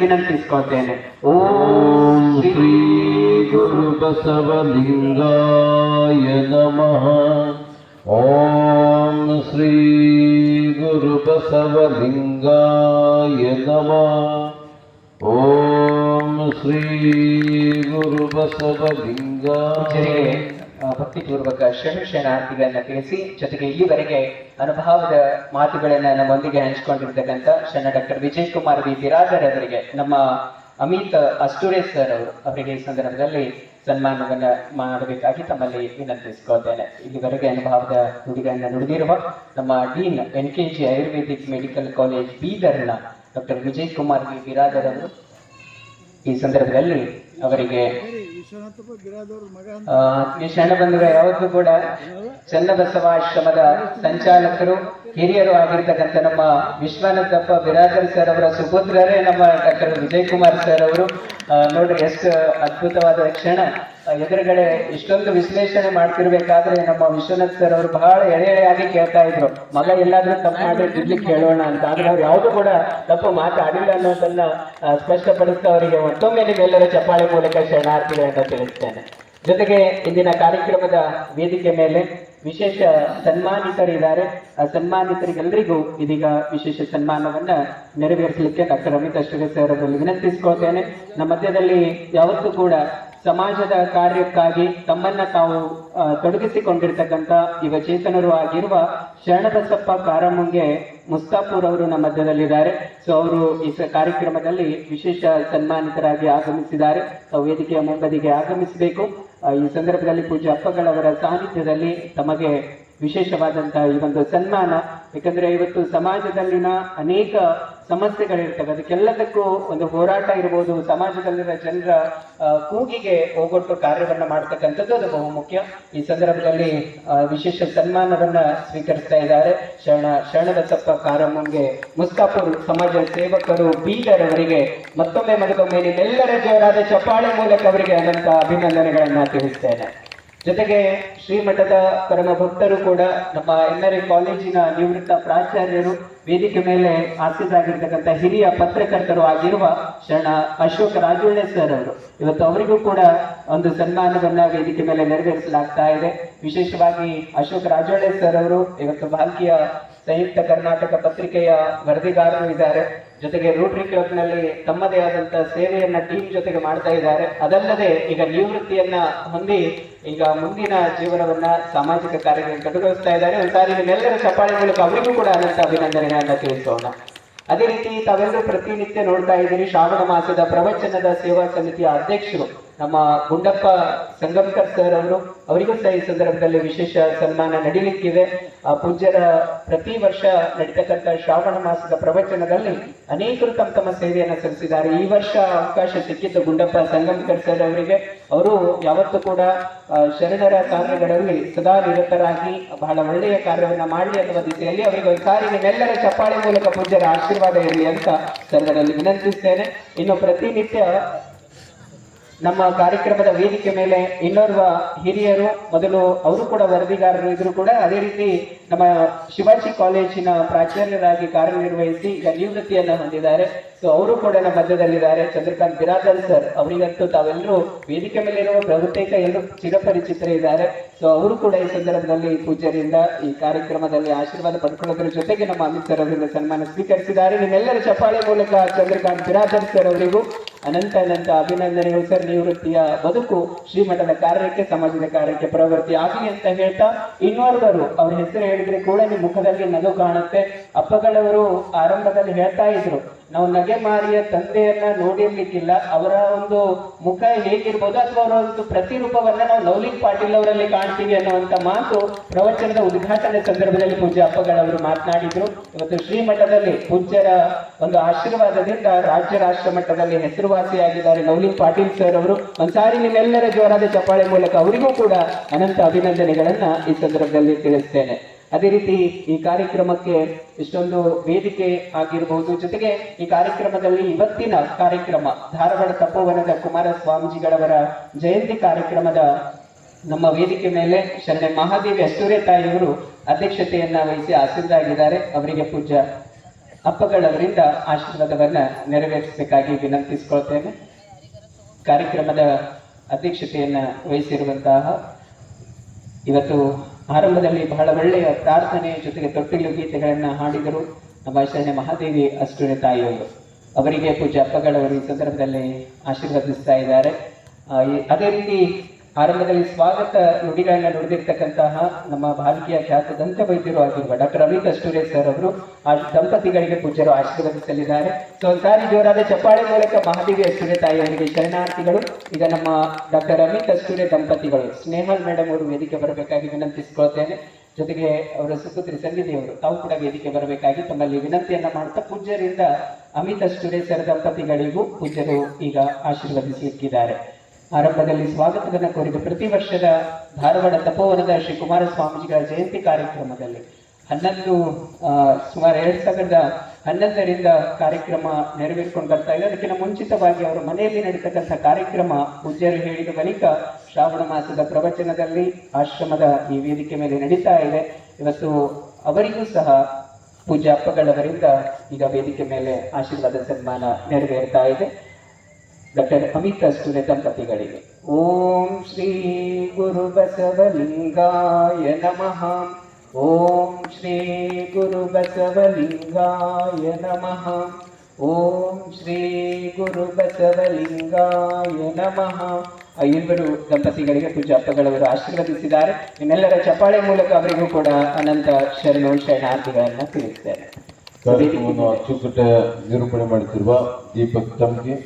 ವಿನಂತಿಸಿಕೊಳ್ತೇನೆ. ಓಂ ಶ್ರೀ ಗುರು ಬಸವಲಿಂಗಾಯ ನಮಃ. ಓಂ ಶ್ರೀ ಗುರು ಬಸವಲಿಂಗಾಯ ನಮಃ. ಓಂ ಶ್ರೀ ಗುರು ಬಸವಲಿಂಗಾಯ. ಭಕ್ತಿಪೂರ್ವಕ ಶರಣಾರ್ಥಿಗಳನ್ನ ತಿಳಿಸಿ, ಜೊತೆಗೆ ಇಲ್ಲಿವರೆಗೆ ಅನುಭವದ ಮಾತುಗಳನ್ನ ನಮ್ಮೊಂದಿಗೆ ಹಂಚಿಕೊಂಡಿರ್ತಕ್ಕಂಥ ಶರಣ ಡಾಕ್ಟರ್ ವಿಜಯ್ ಕುಮಾರ್ ವಿ ಬಿರಾದರ್ ಅವರಿಗೆ, ನಮ್ಮ ಅಮಿತ್ ಅಷ್ಟೂರೆ ಸರ್ ಅವರಿಗೆ ಈ ಸಂದರ್ಭದಲ್ಲಿ ಸನ್ಮಾನವನ್ನ ಮಾಡಬೇಕಾಗಿ ತಮ್ಮಲ್ಲಿ ವಿನಂತಿಸಿಕೊಳ್ತೇನೆ. ಇಲ್ಲಿವರೆಗೆ ಅನುಭವದ ನುಡಿಗಳನ್ನ ನುಡಿದಿರುವ ನಮ್ಮ dean NKG Ayurvedic medical college ಬೀದರ್ನ ಡಾಕ್ಟರ್ ವಿಜಯ್ ಕುಮಾರ್ ವಿ ಬಿರಾದರ್ ಅವರು ಈ ಸಂದರ್ಭದಲ್ಲಿ ಅವರಿಗೆ ಶರಣ ಬಂಧುಗಳ ಯಾವತ್ತೂ ಕೂಡ ಚನ್ನಬಸವಾಶ್ರಮದ ಸಂಚಾಲಕರು, ಹಿರಿಯರು ಆಗಿರ್ತಕ್ಕಂಥ ನಮ್ಮ ವಿಶ್ವನಾಥಪ್ಪ ಬಿರಾದರ್ ಸರ್ ಅವರ ಸುಪುತ್ರರೇ ನಮ್ಮ ಡಾಕ್ಟರ್ ವಿಜಯ್ ಕುಮಾರ್ ಸರ್ ಅವರು. ನೋಡ್ರಿ ಎಷ್ಟು ಅದ್ಭುತವಾದ ಕ್ಷಣ. ಎದುರುಗಡೆ ಇಷ್ಟೊಂದು ವಿಶ್ಲೇಷಣೆ ಮಾಡ್ತಿರ್ಬೇಕಾದ್ರೆ ನಮ್ಮ ವಿಶ್ವನಾಥ್ ಸರ್ ಅವರು ಬಹಳ ಎಳೆಯಾಗಿ ಕೇಳ್ತಾ ಇದ್ರು, ಮಗ ಎಲ್ಲಾದ್ರೂ ತಪ್ಪು ಮಾಡಿ ಇರ್ಲಿಕ್ಕೆ ಹೇಳೋಣ ಅಂತ. ಆದ್ರೆ ಅವ್ರು ಯಾವುದು ಕೂಡ ತಪ್ಪು ಮಾತಾಡಿಲ್ಲ ಅನ್ನೋದನ್ನ ಸ್ಪಷ್ಟಪಡಿಸ್ತಾ ಅವರಿಗೆ ಮತ್ತೊಮ್ಮೆ ನಿಮ್ಮೆಲ್ಲರ ಚಪ್ಪಾಳೆ ಮೂಲಕ ಶರಣಾರ್ಥಿಗಳನ್ನ ತಿಳಿಸ್ತೇನೆ. ಜೊತೆಗೆ ಇಂದಿನ ಕಾರ್ಯಕ್ರಮದ ವೇದಿಕೆ ಮೇಲೆ ವಿಶೇಷ ಸನ್ಮಾನಿತರಿದ್ದಾರೆ. ಆ ಸನ್ಮಾನಿತರಿಗೆಲ್ಲರಿಗೂ ಇದೀಗ ವಿಶೇಷ ಸನ್ಮಾನವನ್ನ ನೆರವೇರಿಸಲಿಕ್ಕೆ ಡಾಕ್ಟರ್ ಅಮಿತ್ ಅಷ್ಟೂರೆ ಸರ್ ಅವರಲ್ಲಿ ವಿನಂತಿಸಿಕೊಳ್ತೇನೆ. ನಮ್ಮ ಮಧ್ಯದಲ್ಲಿ ಯಾವತ್ತೂ ಕೂಡ ಸಮಾಜದ ಕಾರ್ಯಕ್ಕಾಗಿ ತಮ್ಮನ್ನ ತಾವು ತೊಡಗಿಸಿಕೊಂಡಿರ್ತಕ್ಕಂಥ ಯುವಚೇತನರು ಆಗಿರುವ ಶರಣಬಸಪ್ಪ ಕಾರಮುಂಗೆ ಮುಸ್ತಾಪುರ್ ಅವರು ನಮ್ಮ ಮಧ್ಯದಲ್ಲಿದ್ದಾರೆ. ಸೊ ಅವರು ಈ ಕಾರ್ಯಕ್ರಮದಲ್ಲಿ ವಿಶೇಷ ಸನ್ಮಾನಿತರಾಗಿ ಆಗಮಿಸಿದ್ದಾರೆ. ವೇದಿಕೆಯ ಮುಂಬದಿಗೆ ಆಗಮಿಸಬೇಕು. ಈ ಸಂದರ್ಭದಲ್ಲಿ ಪೂಜ್ಯ ಅಪ್ಪಗಳವರ ಸಾನ್ನಿಧ್ಯದಲ್ಲಿ ತಮಗೆ ವಿಶೇಷವಾದಂತಹ ಈ ಒಂದು ಸನ್ಮಾನ. ಯಾಕಂದ್ರೆ ಇವತ್ತು ಸಮಾಜದಲ್ಲಿನ ಅನೇಕ ಸಮಸ್ಯೆಗಳಿರ್ತವೆ, ಅದಕ್ಕೆಲ್ಲದಕ್ಕೂ ಒಂದು ಹೋರಾಟ ಇರ್ಬೋದು, ಸಮಾಜದಲ್ಲಿನ ಜನರ ಕೂಗಿಗೆ ಹೋಗೊಟ್ಟು ಕಾರ್ಯವನ್ನ ಮಾಡ್ತಕ್ಕಂಥದ್ದು ಅದು ಬಹು ಮುಖ್ಯ. ಈ ಸಂದರ್ಭದಲ್ಲಿ ವಿಶೇಷ ಸನ್ಮಾನವನ್ನ ಸ್ವೀಕರಿಸ್ತಾ ಇದ್ದಾರೆ ಶರಣಬಸಪ್ಪ ಕಾರಮುಂಗೆ ಮುಸ್ತಾಪುರ್ ಸಮಾಜ ಸೇವಕರು ಬೀದರ್ ಅವರಿಗೆ ಮತ್ತೊಮ್ಮೆ ನಿಮ್ಮೆಲ್ಲರ ಜೋರಾದ ಚಪ್ಪಾಳೆ ಮೂಲಕ ಅವರಿಗೆ ಅನಂತ ಅಭಿನಂದನೆಗಳನ್ನ ತಿಳಿಸ್ತೇನೆ. ಜೊತೆಗೆ ಶ್ರೀಮಠದ ಪರಮ ಭಕ್ತರು ಕೂಡ ನಮ್ಮ NRA ಕಾಲೇಜಿನ ನಿವೃತ್ತ ಪ್ರಾಚಾರ್ಯರು, ವೇದಿಕೆ ಮೇಲೆ ಆಸೀನಾಗಿರ್ತಕ್ಕಂಥ ಹಿರಿಯ ಪತ್ರಕರ್ತರು ಆಗಿರುವ ಶರಣ ಅಶೋಕ್ ರಾಜೊಳ್ಳೆ ಸರ್ ಅವರು, ಇವತ್ತು ಅವರಿಗೂ ಕೂಡ ಒಂದು ಸನ್ಮಾನವನ್ನ ವೇದಿಕೆ ಮೇಲೆ ನೆರವೇರಿಸಲಾಗ್ತಾ ಇದೆ. ವಿಶೇಷವಾಗಿ ಅಶೋಕ್ ರಾಜೊಳ್ಳೆ ಸರ್ ಅವರು ಇವತ್ತು ಭಾಲ್ಕಿಯ ಸಂಯುಕ್ತ ಕರ್ನಾಟಕ ಪತ್ರಿಕೆಯ ವರದಿಗಾರರು ಇದ್ದಾರೆ. ಜೊತೆಗೆ ರೋಟರಿ ಕ್ಲಬ್ ನಲ್ಲಿ ತಮ್ಮದೇ ಆದಂತಹ ಸೇವೆಯನ್ನ ಟೀಮ್ ಜೊತೆಗೆ ಮಾಡ್ತಾ ಇದ್ದಾರೆ. ಅದಲ್ಲದೆ ಈಗ ನಿವೃತ್ತಿಯನ್ನ ಹೊಂದಿ ಈಗ ಮುಂದಿನ ಜೀವನವನ್ನ ಸಾಮಾಜಿಕ ಕಾರ್ಯಗಳನ್ನು ತೊಡಗಿಸ್ತಾ ಇದ್ದಾರೆ. ಒಂದ್ಸಾರಿ ನಿಮ್ಮೆಲ್ಲರ ಚಪ್ಪಾಳೆ ಮೂಲಕ ಅವರಿಗೂ ಕೂಡ ಅನಂತ ಅಭಿನಂದನೆಗಳನ್ನ ತಿಳಿಸೋಣ. ಅದೇ ರೀತಿ ತಾವೆಲ್ಲರೂ ಪ್ರತಿನಿತ್ಯ ನೋಡ್ತಾ ಇದ್ದೀರಿ, ಶ್ರಾವಣ ಮಾಸದ ಪ್ರವಚನದ ಸೇವಾ ಸಮಿತಿಯ ಅಧ್ಯಕ್ಷರು ನಮ್ಮ ಗುಂಡಪ್ಪ ಸಂಗಮಕರ್ ಸರ್ ಅವರು, ಅವರಿಗೂ ಸಹ ಈ ಸಂದರ್ಭದಲ್ಲಿ ವಿಶೇಷ ಸನ್ಮಾನ ನಡೀಲಿಕ್ಕಿದೆ. ಪೂಜ್ಯರ ಪ್ರತಿ ವರ್ಷ ನಡೀತಕ್ಕಂಥ ಶ್ರಾವಣ ಮಾಸದ ಪ್ರವಚನದಲ್ಲಿ ಅನೇಕರು ತಮ್ಮ ಸೇವೆಯನ್ನು ಸಲ್ಲಿಸಿದ್ದಾರೆ. ಈ ವರ್ಷ ಅವಕಾಶ ಸಿಕ್ಕಿದ್ದು ಗುಂಡಪ್ಪ ಸಂಗಮಕರ್ ಸರ್ ಅವರಿಗೆ. ಅವರು ಯಾವತ್ತೂ ಕೂಡ ಶರಣರ ಕಾರ್ಯಗಳಲ್ಲಿ ಸದಾ ನಿರತರಾಗಿ ಬಹಳ ಒಳ್ಳೆಯ ಕಾರ್ಯವನ್ನ ಮಾಡಲಿ ಅನ್ನುವ ದಿಸೆಯಲ್ಲಿ ಅವರಿಗೆ ಒಂದ್ಸಾರಿ ನಿಮ್ಮೆಲ್ಲರ ಚಪ್ಪಾಳೆ ಮೂಲಕ ಪೂಜ್ಯರ ಆಶೀರ್ವಾದ ಇರಲಿ ಅಂತ ಸರ್ವರಲ್ಲಿ ವಿನಂತಿಸ್ತೇನೆ. ಇನ್ನು ಪ್ರತಿನಿತ್ಯ ನಮ್ಮ ಕಾರ್ಯಕ್ರಮದ ವೇದಿಕೆ ಮೇಲೆ ಇನ್ನೋರ್ವ ಹಿರಿಯರು, ಮೊದಲು ಅವರು ಕೂಡ ವರದಿಗಾರರು ಇದ್ರು ಕೂಡ, ಅದೇ ರೀತಿ ನಮ್ಮ ಶಿವಾಜಿ ಕಾಲೇಜಿನ ಪ್ರಾಚಾರ್ಯರಾಗಿ ಕಾರ್ಯನಿರ್ವಹಿಸಿ ಈಗ ನಿವೃತ್ತಿಯನ್ನ ಹೊಂದಿದ್ದಾರೆ. ಸೊ ಅವರು ಕೂಡ ನಮ್ಮ ಮಧ್ಯದಲ್ಲಿದ್ದಾರೆ. ಚಂದ್ರಕಾಂತ್ ಬಿರಾದರ್ ಸರ್, ಅವರಿಗಂತೂ ತಾವೆಲ್ಲರೂ ವೇದಿಕೆ ಮೇಲೆ ಇರುವ ಬಹುತೇಕ ಎಲ್ಲರೂ ಚಿರಪರಿಚಿತರಿದ್ದಾರೆ. ಸೊ ಅವರು ಕೂಡ ಈ ಸಂದರ್ಭದಲ್ಲಿ ಪೂಜ್ಯರಿಂದ ಈ ಕಾರ್ಯಕ್ರಮದಲ್ಲಿ ಆಶೀರ್ವಾದ ಪಡ್ಕೊಳ್ಳೋದ್ರ ಜೊತೆಗೆ ನಮ್ಮ ಅಮಿತ್ ಸರ್ ಅವರಿಂದ ಸನ್ಮಾನ ಸ್ವೀಕರಿಸಿದ್ದಾರೆ. ನಿಮ್ಮೆಲ್ಲರ ಚಪ್ಪಾಳೆ ಮೂಲಕ ಚಂದ್ರಕಾಂತ್ ಬಿರಾದರ್ ಸರ್ ಅವರಿಗೂ ಅನಂತ ಅಭಿನಂದನೆಗಳು ಸರ್. ನಿವೃತ್ತಿಯ ಬದುಕು ಶ್ರೀಮಠದ ಕಾರ್ಯಕ್ಕೆ, ಸಮಾಜದ ಕಾರ್ಯಕ್ಕೆ ಪ್ರವೃತ್ತಿ ಆಗಲಿ ಅಂತ ಹೇಳ್ತಾ, ಇನ್ನೋರ್ವರು ಅವ್ರ ಹೆಸರು ಹೇಳಿದ್ರೆ ಕೂಡ ನಿಮ್ಮ ಮುಖದಲ್ಲಿ ನಗು ಕಾಣುತ್ತೆ. ಅಪ್ಪಗಳವರು ಆರಂಭದಲ್ಲಿ ಹೇಳ್ತಾ ಇದ್ರು, ನಾವು ನಗೆ ಮಾರಿಯ ತಂದೆಯನ್ನ ನೋಡಿರ್ಲಿಕ್ಕಿಲ್ಲ, ಅವರ ಒಂದು ಮುಖ ಹೇಗಿರ್ಬೋದು ಅಥವಾ ಅವರ ಒಂದು ಪ್ರತಿರೂಪವನ್ನ ನಾವು ನವಲೀನ್ ಪಾಟೀಲ್ ಅವರಲ್ಲಿ ಕಾಣ್ತೀವಿ ಅನ್ನುವಂತ ಮಾತು ಪ್ರವಚನದ ಉದ್ಘಾಟನೆ ಸಂದರ್ಭದಲ್ಲಿ ಪೂಜ್ಯ ಅಪ್ಪಗಳವರು ಮಾತನಾಡಿದ್ರು. ಇವತ್ತು ಶ್ರೀಮಠದಲ್ಲಿ ಪೂಜ್ಯರ ಒಂದು ಆಶೀರ್ವಾದದಿಂದ ರಾಜ್ಯ ರಾಷ್ಟ್ರ ಮಟ್ಟದಲ್ಲಿ ಹೆಸರುವಾಸಿಯಾಗಿದ್ದಾರೆ ನವಲೀನ್ ಪಾಟೀಲ್ ಸರ್ ಅವರು. ಒಂದ್ಸಾರಿ ನಿಮ್ಮೆಲ್ಲರ ಜೋರಾದ ಚಪ್ಪಾಳೆ ಮೂಲಕ ಅವರಿಗೂ ಕೂಡ ಅನಂತ ಅಭಿನಂದನೆಗಳನ್ನ ಈ ಸಂದರ್ಭದಲ್ಲಿ ತಿಳಿಸ್ತೇನೆ. ಅದೇ ರೀತಿ ಈ ಕಾರ್ಯಕ್ರಮಕ್ಕೆ ಇಷ್ಟೊಂದು ವೇದಿಕೆ ಆಗಿರಬಹುದು. ಜೊತೆಗೆ ಈ ಕಾರ್ಯಕ್ರಮದಲ್ಲಿ ಇವತ್ತಿನ ಕಾರ್ಯಕ್ರಮ ಧಾರವಾಡ ತಪೋವನದ ಕುಮಾರ ಸ್ವಾಮೀಜಿಗಳವರ ಜಯಂತಿ ಕಾರ್ಯಕ್ರಮದ ನಮ್ಮ ವೇದಿಕೆ ಮೇಲೆ ಶರಣೆ ಮಹಾದೇವಿ ಅಷ್ಟೂರೆ ತಾಯಿಯವರು ಅಧ್ಯಕ್ಷತೆಯನ್ನ ವಹಿಸಿ ಆಸೀನರಾಗಿದ್ದಾರೆ. ಅವರಿಗೆ ಪೂಜ್ಯ ಅಪ್ಪಗಳವರಿಂದ ಆಶೀರ್ವಾದವನ್ನ ನೆರವೇರಿಸಬೇಕಾಗಿ ವಿನಂತಿಸಿಕೊಳ್ತೇನೆ. ಕಾರ್ಯಕ್ರಮದ ಅಧ್ಯಕ್ಷತೆಯನ್ನ ವಹಿಸಿರುವಂತಹ ಇವತ್ತು ಆರಂಭದಲ್ಲಿ ಬಹಳ ಒಳ್ಳೆಯ ಪ್ರಾರ್ಥನೆಯ ಜೊತೆಗೆ ತೊಟ್ಟಿಲು ಗೀತೆಗಳನ್ನ ಹಾಡಿದರು ನಮ್ಮ ಶರಣ್ಯ ಮಹಾದೇವಿ ಅಷ್ಟೂರೆ ತಾಯಿಯವರು. ಅವರಿಗೆ ಪೂಜ್ಯ ಅಪ್ಪಗಳವರು ಈ ಸಂದರ್ಭದಲ್ಲಿ ಆಶೀರ್ವದಿಸ್ತಾ ಇದ್ದಾರೆ. ಅದೇ ರೀತಿ ಆರಂಭದಲ್ಲಿ ಸ್ವಾಗತ ನುಡಿಗಳನ್ನ ನುಡಿದಿರ್ತಕ್ಕಂತಹ ನಮ್ಮ ಬಾಲಕಿಯ ಖ್ಯಾತ ದಂತ ವೈದ್ಯರು ಆಗಿರುವ ಡಾಕ್ಟರ್ ಅಮಿತ್ ಅಷ್ಟೂರೆ ಸರ್ ಅವರು ಆ ದಂಪತಿಗಳಿಗೆ ಪೂಜ್ಯರು ಆಶೀರ್ವದಿಸಲಿದ್ದಾರೆ. ಸೊ ಒಂದ್ಸಾರಿ ಜೋರಾದ ಚಪ್ಪಾಳೆ ಮೂಲಕ ಮಹಾದೇವಿ ಅಷ್ಟೂರೆ ತಾಯಿಯವರಿಗೆ ಶರಣಾರ್ಥಿಗಳು. ಈಗ ನಮ್ಮ ಡಾಕ್ಟರ್ ಅಮಿತ್ ಅಷ್ಟೂರೆ ದಂಪತಿಗಳು ಸ್ನೇಹಲ್ ಮೇಡಮ್ ಅವರು ವೇದಿಕೆ ಬರಬೇಕಾಗಿ ವಿನಂತಿಸಿಕೊಳ್ತೇನೆ. ಜೊತೆಗೆ ಅವರ ಸುಪುತ್ರಿ ಸಂಗೀತೆಯವರು ತಾವು ಕೂಡ ವೇದಿಕೆ ಬರಬೇಕಾಗಿ ತಮ್ಮಲ್ಲಿ ವಿನಂತಿಯನ್ನ ಮಾಡ್ತಾ ಪೂಜ್ಯರಿಂದ ಅಮಿತ್ ಅಷ್ಟೂರೆ ಸರ್ ದಂಪತಿಗಳಿಗೂ ಪೂಜ್ಯರು ಈಗ ಆಶೀರ್ವದಿಸಲಿಕ್ಕಿದ್ದಾರೆ. ಆರಂಭದಲ್ಲಿ ಸ್ವಾಗತವನ್ನು ಕೋರಿದ ಪ್ರತಿ ವರ್ಷದ ಧಾರವಾಡ ತಪೋವನದ ಶ್ರೀ ಕುಮಾರಸ್ವಾಮೀಜಿಗಳ ಜಯಂತಿ ಕಾರ್ಯಕ್ರಮದಲ್ಲಿ ಸುಮಾರು 2011ರಿಂದ ಕಾರ್ಯಕ್ರಮ ನೆರವೇರಿಕೊಂಡು ಬರ್ತಾ ಇದೆ. ಅದಕ್ಕಿಂತ ಮುಂಚಿತವಾಗಿ ಅವರ ಮನೆಯಲ್ಲಿ ನಡೀತಕ್ಕಂಥ ಕಾರ್ಯಕ್ರಮ ಪೂಜ್ಯರು ಹೇಳಿದ ಬಳಿಕ ಶ್ರಾವಣ ಮಾಸದ ಪ್ರವಚನದಲ್ಲಿ ಆಶ್ರಮದ ಈ ವೇದಿಕೆ ಮೇಲೆ ನಡೀತಾ ಇದೆ. ಇವತ್ತು ಅವರಿಗೂ ಸಹ ಪೂಜ್ಯ ಅಪ್ಪಗಳವರಿಂದ ಈಗ ವೇದಿಕೆ ಮೇಲೆ ಆಶೀರ್ವಾದ ಸನ್ಮಾನ ನೆರವೇರ್ತಾ ಇದೆ. ಡಾಕ್ಟರ್ ಅಮಿತ್ ಅಷ್ಟೂರೆ ದಂಪತಿಗಳಿಗೆ ಓಂ ಶ್ರೀ ಗುರು ಬಸವಲಿಂಗಾಯ ನಮಃ. ಓಂ ಶ್ರೀ ಗುರು ಬಸವಲಿಂಗಾಯ ನಮಃ. ಓಂ ಶ್ರೀ ಗುರು ಬಸವಲಿಂಗಾಯ ನಮಃ. ಇಬ್ಬರು ದಂಪತಿಗಳಿಗೆ ಪೂಜ್ಯ ಅಪ್ಪಗಳವರು ಆಶೀರ್ವದಿಸಿದ್ದಾರೆ. ನಿಮ್ಮೆಲ್ಲರ ಚಪ್ಪಾಳೆ ಮೂಲಕ ಅವರಿಗೂ ಕೂಡ ಅನಂತ ಶರಣಾರ್ಥಿಗಳನ್ನ ತಿಳಿಸಿದ್ದಾರೆ. ಕಾರ್ಯಕ್ರಮವನ್ನು ಅಚ್ಚುಕಟ್ಟ ನಿರೂಪಣೆ ಮಾಡುತ್ತಿರುವ ದೀಪಕ್ ತಮ್ಗೆ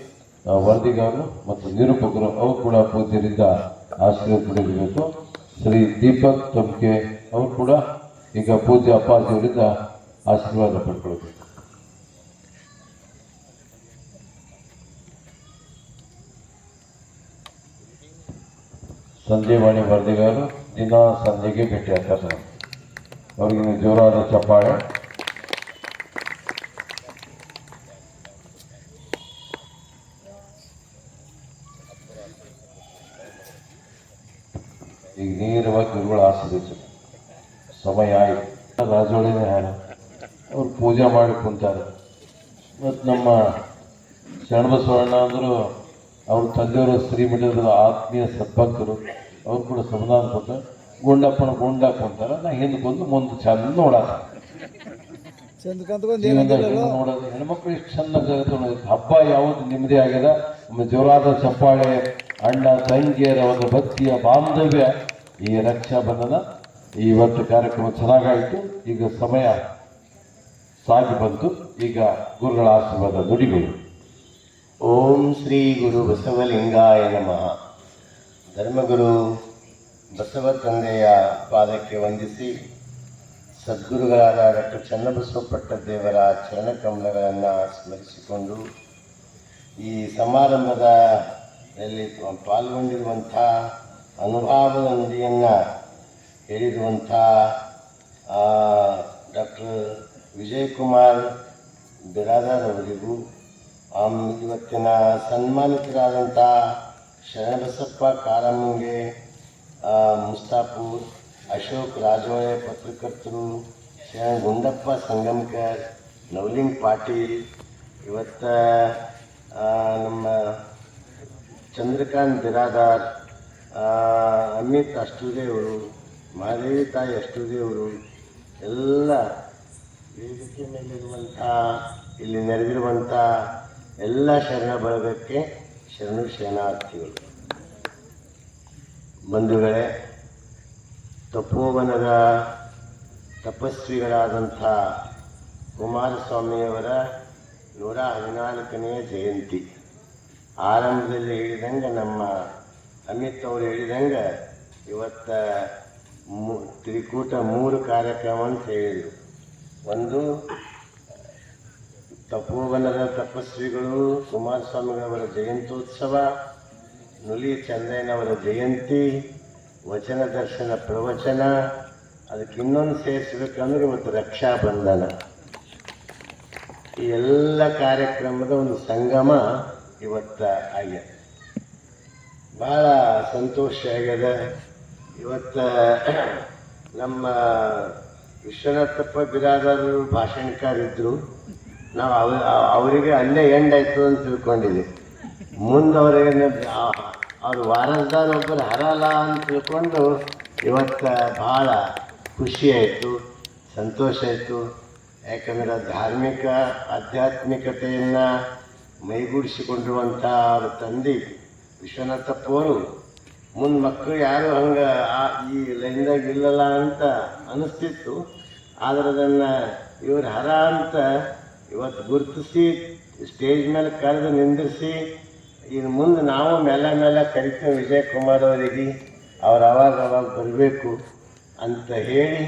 ವರದಿಗಾರರು ಮತ್ತು ನಿರೂಪಕರು ಅವರು ಕೂಡ ಪೂಜ್ಯರಿಂದ ಆಶೀರ್ವಾದ ಪಡೆಯಬೇಕು. ಶ್ರೀ ದೀಪಕ್ ತಮ್ಗೆ ಅವರು ಕೂಡ ಈಗ ಪೂಜ್ಯ ಅಪ್ಪಾಜಿಯವರಿಂದ ಆಶೀರ್ವಾದ ಪಡ್ಕೊಳ್ಬೇಕು. ಸಂಜೆವಾಣಿ ವರದಿಗಾರರು ದಿನ ಸಂಜೆಗೆ ಭೇಟಿ ಆಗ್ತಾರೆ. ಅವ್ರಿಗೆ ಜೋರಾದ ಚಪ್ಪಾಳೆ. ಈಗ ನೇರವಾಗಿ ಗುರುಗಳು ಆಶೀರ್ವದಿಸ ಸಮಯ ಆಯಿತು. ರಾಜೋಳಿನ ಹಾಡು ಅವ್ರು ಪೂಜೆ ಮಾಡಿ ಕುಂತಾರೆ. ಮತ್ತು ನಮ್ಮ ಶರಣಬಸವಣ್ಣ ಅಂದರು ಅವ್ರ ತಂದೆಯವರು ಶ್ರೀಮಠದ ಆತ್ಮೀಯ ಸದ್ಭಕ್ತರು. ಅವ್ರು ಕೂಡ ಸಂವಿಧಾನ ಕೊಡ್ತಾರೆ. ಗುಂಡಪ್ಪನ ಗುಂಡ ಕುಂತಾರೆ. ನಾ ಹಿಂದಕ್ಕೊಂದು ಮುಂದೆ ಚಂದ ನೋಡೋದು. ನೋಡೋದು ಹೆಣ್ಮಕ್ಳು ಇಷ್ಟು ಚಂದ ಹಬ್ಬ ಯಾವುದು ನಿಮ್ಮದೇ ಆಗ್ಯದ. ಜೋರಾದ ಚಪ್ಪಾಳೆ, ಅಣ್ಣ ತಂಗಿಯರ ಒಂದು ಭಕ್ತಿಯ ಬಾಂಧವ್ಯ, ಈ ರಕ್ಷಾ ಬಂಧನ ಇವತ್ತು ಕಾರ್ಯಕ್ರಮ ಚೆನ್ನಾಗಾಯಿತು. ಈಗ ಸಮಯ ಸಾಗಿ ಬಂತು. ಈಗ ಗುರುಗಳ ಆಶೀರ್ವಾದ ನುಡಿಗಳು. ಓಂ ಶ್ರೀ ಗುರು ಬಸವಲಿಂಗಾಯ ನಮಃ. ಧರ್ಮಗುರು ಬಸವ ತಂದೆಯ ಪಾದಕ್ಕೆ ವಂದಿಸಿ ಸದ್ಗುರುಗಳಾದ ಡಾಕ್ಟರ್ ಚನ್ನಬಸವ ಪಟ್ಟದೇವರ ಚರಣಕಮಲಗಳನ್ನು ಸ್ಮರಿಸಿಕೊಂಡು ಈ ಸಮಾರಂಭದಲ್ಲಿ ಪಾಲ್ಗೊಂಡಿರುವಂಥ ಅನುಭವದ ನುಡಿಯನ್ನು ಹೇಳಿರುವಂಥ ಡಾಕ್ಟರ್ ವಿಜಯಕುಮಾರ್ ಬಿರಾದಾರ್ ಅವರಿಗೂ ಇವತ್ತಿನ ಸನ್ಮಾನಿತರಾದಂಥ ಶರಣಬಸಪ್ಪ ಕಾರಮಂಗೆ, ಮುಸ್ತಾಪುರ್, ಅಶೋಕ್ ರಾಜೋಳೆ ಪತ್ರಕರ್ತರು, ಶರಣ ಗುಂಡಪ್ಪ ಸಂಗಮ್ಕರ್, ನವಲಿಂಗ್ ಪಾಟೀಲ್, ಇವತ್ತು ನಮ್ಮ ಚಂದ್ರಕಾಂತ್ ಬಿರಾದಾರ್, ಅಮಿತ್ ಅಷ್ಟೂರೆ ಅವರು, ಮಹಾದೇವಿ ತಾಯಿ ಅಷ್ಟೂರೆ ಅವರು, ಎಲ್ಲ ವೇದಿಕೆ ಮೇಲಿರುವಂಥ ಇಲ್ಲಿ ನೆರೆದಿರುವಂಥ ಎಲ್ಲ ಶರಣ ಬಳಗಕ್ಕೆ ಶರಣಾರ್ಥಿಗಳು. ಬಂಧುಗಳೇ, ತಪೋವನದ ತಪಸ್ವಿಗಳಾದಂಥ ಕುಮಾರಸ್ವಾಮಿಯವರ 114ನೇ ಜಯಂತಿ. ಆರಂಭದಲ್ಲಿ ಹೇಳಿದಂಗೆ ನಮ್ಮ ಅಮಿತ್ ಅವರು ಹೇಳಿದಂಗೆ ಇವತ್ತು ತ್ರಿಕೂಟ 3 ಕಾರ್ಯಕ್ರಮ ಅಂತ ಹೇಳಿದರು. ಒಂದು ತಪೋವನದ ತಪಸ್ವಿಗಳು ಕುಮಾರಸ್ವಾಮಿಗಳವರ ಜಯಂತ್ಯೋತ್ಸವ, ನುಲಿ ಚಂದ್ರಯ್ಯನವರ ಜಯಂತಿ, ವಚನ ದರ್ಶನ ಪ್ರವಚನ, ಅದಕ್ಕೆ ಇನ್ನೊಂದು ಸೇರಿಸ್ಬೇಕಂದ್ರೆ ಇವತ್ತು ರಕ್ಷಾ ಬಂಧನ. ಈ ಎಲ್ಲ ಕಾರ್ಯಕ್ರಮದ ಒಂದು ಸಂಗಮ ಇವತ್ತು ಆಗ್ಯದ. ಭಾಳ ಸಂತೋಷ ಆಗ್ಯದ. ಇವತ್ತು ನಮ್ಮ ವಿಶ್ವನಾಥಪ್ಪ ಬಿರಾದಾರರು ಭಾಷಣಕಾರಿದ್ದರು. ನಾವು ಅವರಿಗೆ ಅಲ್ಲೇ ಎಂಡ್ ಆಯ್ತು ಅಂತ ತಿಳ್ಕೊಂಡಿದ್ವಿ. ಮುಂದೆ ಅವ್ರಿಗೆ ಅವ್ರು ವಾರಸ್ದಾರ ಒಬ್ಬರು ಹರಲ್ಲ ಅಂತ ತಿಳ್ಕೊಂಡು ಇವತ್ತು ಭಾಳ ಖುಷಿ ಆಯಿತು, ಸಂತೋಷ ಆಯಿತು. ಯಾಕಂದ್ರೆ ಧಾರ್ಮಿಕ ಆಧ್ಯಾತ್ಮಿಕತೆಯನ್ನು ಮೈಗೂಡಿಸಿಕೊಂಡಿರುವಂಥ ಅವ್ರ ತಂದೆ ವಿಶ್ವನಾಥಪ್ಪವರು ಮುಂದೆ ಮಕ್ಕಳು ಯಾರು ಹಂಗೆ ಈ ಲೈನ್ದಾಗ ಇಲ್ಲಲ್ಲ ಅಂತ ಅನಿಸ್ತಿತ್ತು. ಆದ್ರೆ ಅದನ್ನು ಇವ್ರ ಹರ ಅಂತ ಇವತ್ತು ಗುರುತಿಸಿ ಸ್ಟೇಜ್ ಮೇಲೆ ಕರೆದು ನಿಂದಿರಿಸಿ ಇನ್ನು ಮುಂದೆ ನಾವು ಮೇಲೆ ಕರಿತೀವಿ ವಿಜಯ್ ಕುಮಾರ್ ಅವರಿಗೆ, ಅವ್ರು ಅವಾಗ ಬರಬೇಕು ಅಂತ ಹೇಳಿ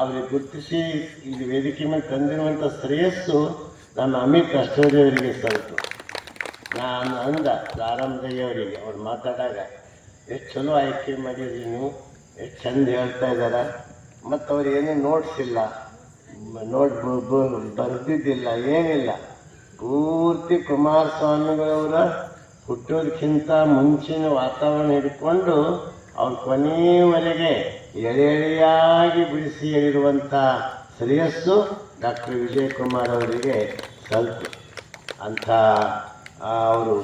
ಅವ್ರಿಗೆ ಗುರುತಿಸಿ ಇಲ್ಲಿ ವೇದಿಕೆ ಮೇಲೆ ತಂದಿರುವಂಥ ಶ್ರೇಯಸ್ಸು ನಮ್ಮ ಅಮಿತ್ ಅಷ್ಟೋದಿ ಅವರಿಗೆ ಸಲ್ತು. ನಾನು ಅಂದ ಪ್ರಾರಂಭದಲ್ಲಿ ಅವರಿಗೆ ಅವ್ರು ಮಾತಾಡಾಗ, ಎಷ್ಟು ಚಲೋ ಆಯ್ಕೆ ಮಾಡಿದ್ರಿ ನೀವು, ಎಷ್ಟು ಚಂದ ಹೇಳ್ತಾ ಇದ್ದಾರೆ. ಮತ್ತು ಅವ್ರು ಏನೂ ನೋಟ್ಸ್ ಇಲ್ಲ, ಬರೆದಿದ್ದಿಲ್ಲ, ಏನಿಲ್ಲ. ಪೂರ್ತಿ ಕುಮಾರಸ್ವಾಮಿಗಳವರ ಹುಟ್ಟೋದಕ್ಕಿಂತ ಮುಂಚಿನ ವಾತಾವರಣ ಹಿಡ್ಕೊಂಡು ಅವ್ರ ಕೊನೆಯವರೆಗೆ ಎಳೆಯಾಗಿ ಬಿಡಿಸಿ ಹೇಳಿರುವಂಥ ಶ್ರೇಯಸ್ಸು ಡಾಕ್ಟರ್ ವಿಜಯ್ ಕುಮಾರ್ ಅವರಿಗೆ ಸಲ್ತು. ಅಂಥ ಅವರು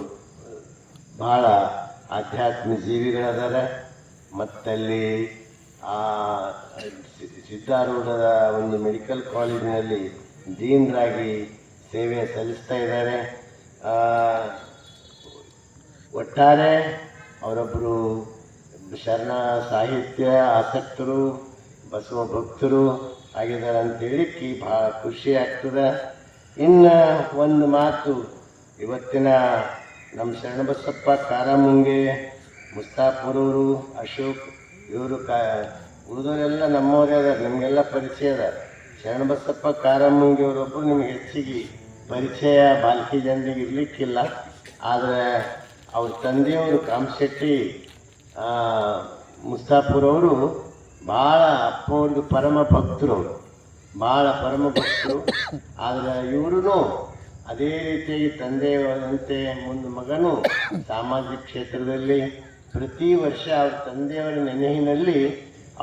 ಭಾಳ ಆಧ್ಯಾತ್ಮಿಕ ಜೀವಿಗಳದಾರೆ. ಮತ್ತಲ್ಲಿ ಸಿದ್ಧಾರೂಢದ ಒಂದು ಮೆಡಿಕಲ್ ಕಾಲೇಜಿನಲ್ಲಿ ಡೀನ್ರಾಗಿ ಸೇವೆ ಸಲ್ಲಿಸ್ತಾ ಇದ್ದಾರೆ. ಒಟ್ಟಾರೆ ಅವರೊಬ್ಬರು ಶರಣ ಸಾಹಿತ್ಯ ಆಸಕ್ತರು, ಬಸವ ಭಕ್ತರು ಆಗಿದ್ದಾರೆ ಅಂತೇಳಿಕ್ಕೆ ಭಾಳ ಖುಷಿ ಆಗ್ತದೆ. ಇನ್ನು ಒಂದು ಮಾತು, ಇವತ್ತಿನ ನಮ್ಮ ಶರಣಬಸಪ್ಪ ಕಾರಮುಂಗೆ, ಮುಸ್ತಾಪುರವರು, ಅಶೋಕ್ ಇವರು ಉಳಿದವರೆಲ್ಲ ನಮ್ಮವರೇ ಅದಾರೆ, ನಿಮಗೆಲ್ಲ ಪರಿಚಯ ಅದ. ಶರಣಬಸಪ್ಪ ಕಾರಮುಂಗೆ ಅವರೊಬ್ಬರು ನಿಮಗೆ ಹೆಚ್ಚಿಗೆ ಪರಿಚಯ ಬಾಲ್ಕಿ ಜನರಿಗೆ ಇರಲಿಕ್ಕಿಲ್ಲ. ಆದರೆ ಅವ್ರ ತಂದೆಯವರು ಕಾಮಶೆಟ್ಟಿ ಮುಸ್ತಾಪುರವರು ಭಾಳ ಅಪ್ಪವ್ರಿಗೆ ಪರಮ ಭಕ್ತರು, ಭಾಳ ಪರಮ ಭಕ್ತರು. ಆದರೆ ಇವರು ಅದೇ ರೀತಿಯಾಗಿ ತಂದೆಯವರಂತೆ ಮುಂದೆ ಮಗನು ಸಾಮಾಜಿಕ ಕ್ಷೇತ್ರದಲ್ಲಿ ಪ್ರತಿ ವರ್ಷ ಅವ್ರ ತಂದೆಯವರ ನೆನಹಿನಲ್ಲಿ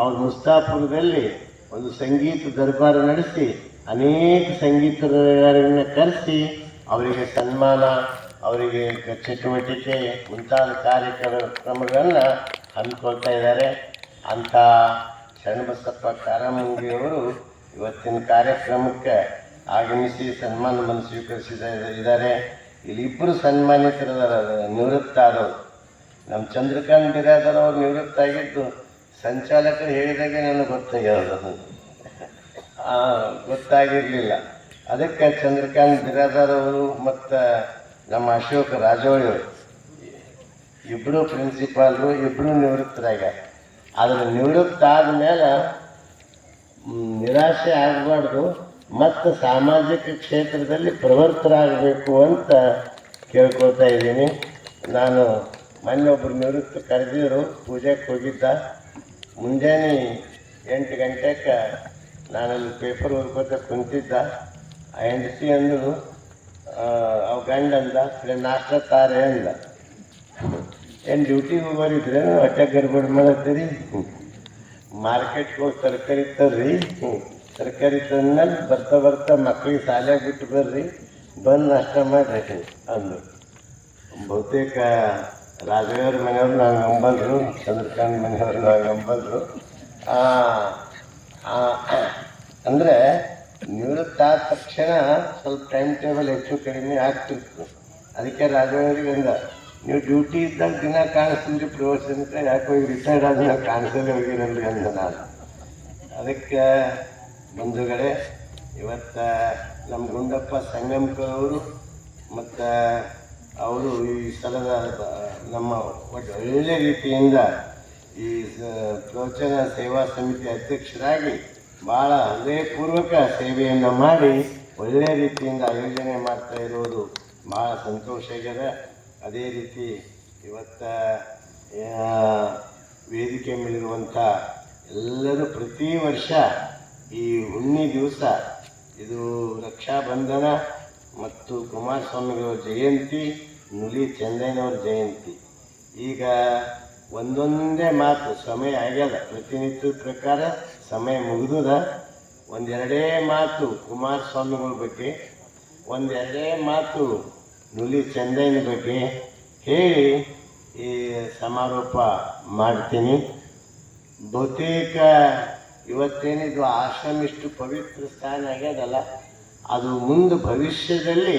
ಅವ್ರ ಮುಸ್ತಾಪುರದಲ್ಲಿ ಒಂದು ಸಂಗೀತ ದರ್ಬಾರ ನಡೆಸಿ ಅನೇಕ ಸಂಗೀತಗಾರರನ್ನು ಕರೆಸಿ ಅವರಿಗೆ ಸನ್ಮಾನ, ಅವರಿಗೆ ಚಟುವಟಿಕೆ ಮುಂತಾದ ಕಾರ್ಯಕ್ರಮಗಳನ್ನು ಹಮ್ಮಿಕೊಳ್ತಾ ಇದ್ದಾರೆ. ಅಂಥ ಶರಣಬಸಪ್ಪ ಕಾರಮುಂಗಿಯವರು ಇವತ್ತಿನ ಕಾರ್ಯಕ್ರಮಕ್ಕೆ ಆಗಮಿಸಿ ಸನ್ಮಾನವನ್ನು ಸ್ವೀಕರಿಸಿದ್ದಾರೆ. ಇಲ್ಲಿ ಇಬ್ಬರು ಸನ್ಮಾನಿತರಿದ್ದಾರೆ, ನಿವೃತ್ತ ಆದವರು. ನಮ್ಮ ಚಂದ್ರಕಾಂತ್ ಬಿರಾದರ್ ಅವರು ನಿವೃತ್ತ ಆಗಿದ್ದು ಸಂಚಾಲಕರು ಹೇಳಿದಾಗೆ ನನಗೆ ಗೊತ್ತಾಗಿರಲಿಲ್ಲ. ಅದಕ್ಕೆ ಚಂದ್ರಕಾಂತ್ ಬಿರಾದರ್ ಅವರು ಮತ್ತು ನಮ್ಮ ಅಶೋಕ್ ರಾಜೋಳಿಯವರು ಇಬ್ಬರು ಪ್ರಿನ್ಸಿಪಾಲ್ರು, ಇಬ್ಬರು ನಿವೃತ್ತರಾಗ್ಯಾರ. ಆದರೆ ನಿವೃತ್ತ ಆದಮೇಲೆ ನಿರಾಶೆ ಆಗಬಾರ್ದು, ಮತ್ತು ಸಾಮಾಜಿಕ ಕ್ಷೇತ್ರದಲ್ಲಿ ಪ್ರವರ್ತರಾಗಬೇಕು ಅಂತ ಕೇಳ್ಕೊಳ್ತಾ ಇದ್ದೀನಿ. ನಾನು ಮೊನ್ನೆ ಒಬ್ಬರು ನಿವೃತ್ತ ಕರೆದಿದ್ರು, ಪೂಜೆಗೆ ಹೋಗಿದ್ದ. ಮುಂಜಾನೆ 8 ಗಂಟೆಗೆ ನಾನಲ್ಲಿ ಪೇಪರ್ ಓದ್ಕೋತ ಕುಂತಿದ್ದ. ಆ ಹೆಂಡತಿ ಅಂದು ಅವ ಗಂಡ ಅಂದ, ನಾಷ್ಟ ತಾರೆ ಅಂದ. ಏನು ಡ್ಯೂಟಿಗೆ ಹೋಗೋರಿದ್ರೆ ಹೊಟ್ಟೆ ಗರ್ಬಡ್ ಮಾಡತ್ತೀರಿ, ಮಾರ್ಕೆಟ್ಗೆ ಹೋಗಿ ತರಕಾರಿ ತರ್ರಿ, ತರಕಾರಿ ತಂದ್ಮೇಲೆ ಬರ್ತಾ ಮಕ್ಕಳಿಗೆ ಶಾಲೆಗೆ ಬಿಟ್ಟು ಬರ್ರಿ, ಬಂದು ನಾಷ್ಟ ಮಾಡಿರಿ ಅಂದು. ಬಹುತೇಕ ರಾಜವ್ರ ಮನೆಯವ್ರು ನಂಗೆ ನಂಬಲ್ರು, ಚಂದ್ರಕಾಂತ್ ಮನೆಯವ್ರು ನಂಗೆ ನಂಬಲ್ರು. ಅಂದರೆ ನಿವೃತ್ತ ಆದ ತಕ್ಷಣ ಸ್ವಲ್ಪ ಟೈಮ್ ಟೇಬಲ್ ಹೆಚ್ಚು ಕಡಿಮೆ ಆಗ್ತಿತ್ತು. ಅದಕ್ಕೆ ರಾಜವ್ರಿಗೆ ಅಂದ, ನೀವು ಡ್ಯೂಟಿ ಇದ್ದಾಗ ದಿನ ಕಾಣಿಸ್ತಿದ್ರಿ ಪ್ರವಾಸಕ್ಕೆ, ಯಾಕೋ ಈಗ ರಿಟೈರ್ಡ್ ಆದ್ಮೇಲೆ ಕಾಣಿಸಲೇ ಹೋಗಿರಲ್ರಿ ಅಂದ ನಾನು. ಅದಕ್ಕೆ ಬಂಧುಗಳೇ, ಇವತ್ತು ನಮ್ಮ ಗುಂಡಪ್ಪ ಸಂಗಮಕರ್ ಅವರು ಮತ್ತು ಅವರು ಈ ಸ್ಥಳದ ನಮ್ಮ ಒಳ್ಳೆಯ ರೀತಿಯಿಂದ ಈ ಪ್ರವಚನ ಸೇವಾ ಸಮಿತಿ ಅಧ್ಯಕ್ಷರಾಗಿ ಭಾಳ ಹೃದಯಪೂರ್ವಕ ಸೇವೆಯನ್ನು ಮಾಡಿ ಒಳ್ಳೆಯ ರೀತಿಯಿಂದ ಆಯೋಜನೆ ಮಾಡ್ತಾ ಇರೋದು ಭಾಳ ಸಂತೋಷ ಆಗ್ಯದ. ಅದೇ ರೀತಿ ಇವತ್ತು ವೇದಿಕೆ ಮೇಲಿರುವಂಥ ಎಲ್ಲರೂ ಪ್ರತಿ ವರ್ಷ ಈ ಹುಣ್ಣಿ ದಿವಸ, ಇದು ರಕ್ಷಾಬಂಧನ ಮತ್ತು ಕುಮಾರಸ್ವಾಮಿಗಳ ಜಯಂತಿ, ನುಲಿ ಚೆನ್ನಯ್ಯನವ್ರ ಜಯಂತಿ. ಈಗ ಒಂದೊಂದೇ ಮಾತು, ಸಮಯ ಆಗ್ಯದ, ಪ್ರತಿನಿತ್ಯದ ಪ್ರಕಾರ ಸಮಯ ಮುಗಿದುದ. ಒಂದೆರಡೇ ಮಾತು ಕುಮಾರಸ್ವಾಮಿಗಳ ಬಗ್ಗೆ, ಒಂದೆರಡೇ ಮಾತು ನುಲಿ ಚಂದಯ್ಯನ ಬಗ್ಗೆ ಹೇಳಿ ಈ ಸಮಾರೋಪ ಮಾಡ್ತೀನಿ. ಬಹುತೇಕ ಇವತ್ತೇನಿದು ಆಶ್ರಮ ಇಷ್ಟು ಪವಿತ್ರ ಸ್ಥಾನ ಆಗ್ಯದಲ್ಲ, ಅದು ಮುಂದೆ ಭವಿಷ್ಯದಲ್ಲಿ